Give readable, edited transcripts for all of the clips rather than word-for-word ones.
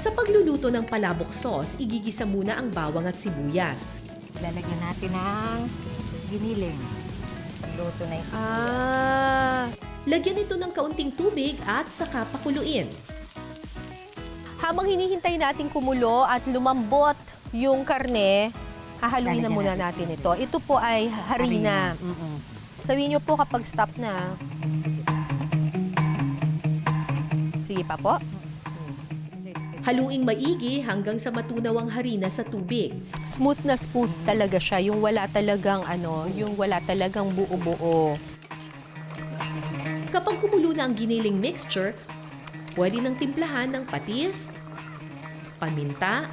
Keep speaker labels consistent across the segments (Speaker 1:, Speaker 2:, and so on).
Speaker 1: Sa pagluluto ng palabok sauce, igigisa muna ang bawang at sibuyas.
Speaker 2: Lalagyan natin ng giniling. Luto na ito.
Speaker 1: Lagyan ito ng kaunting tubig at saka pakuluin.
Speaker 3: Habang hinihintay natin kumulo at lumambot yung karne, hahaluin na muna natin ito. Ito po ay harina. Sabihin niyo po kapag stop na. Sige pa po.
Speaker 1: Haluing maigi hanggang sa matunaw ang harina sa tubig.
Speaker 3: Smooth na smooth talaga siya, yung wala talagang buo-buo.
Speaker 1: Kapag kumulo na ang giniling mixture, pwede nang timplahan ng patis, paminta,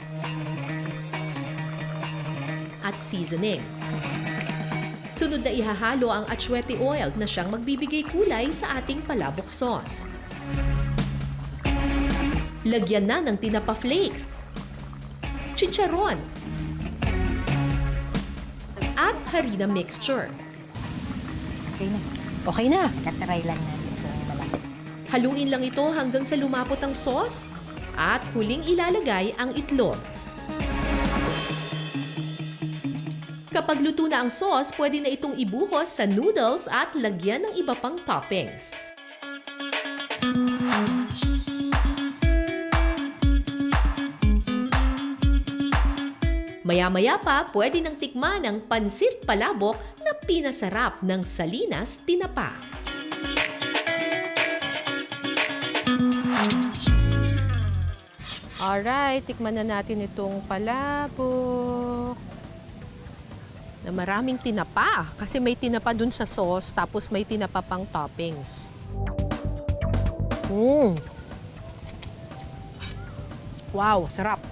Speaker 1: at seasoning. Sunod na ihahalo ang atsuete oil na siyang magbibigay kulay sa ating palabok sauce. Lagyan na ng tinapa flakes, chicharon, at harina mixture.
Speaker 2: Okay na.
Speaker 3: Okay na.
Speaker 2: Katry lang natin itong malaki.
Speaker 1: Haluin lang ito hanggang sa lumapot ang sauce at huling ilalagay ang itlog. Kapag luto na ang sauce, pwede na itong ibuhos sa noodles at lagyan ng iba pang toppings. Maya-maya pa, pwede nang tikman ang pansit palabok na pinasarap ng Salinas Tinapa.
Speaker 3: Alright, tikman na natin itong palabok. Na maraming tinapa. Kasi may tinapa dun sa sauce, tapos may tinapa pang toppings. Wow, sarap.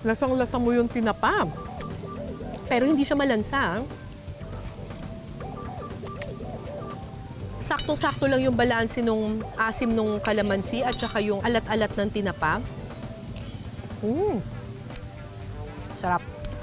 Speaker 3: Lasang-lasa mo yung tinapa. Pero hindi siya malansa. Saktong-sakto lang yung balanse nung asim nung kalamansi at saka yung alat-alat ng tinapa.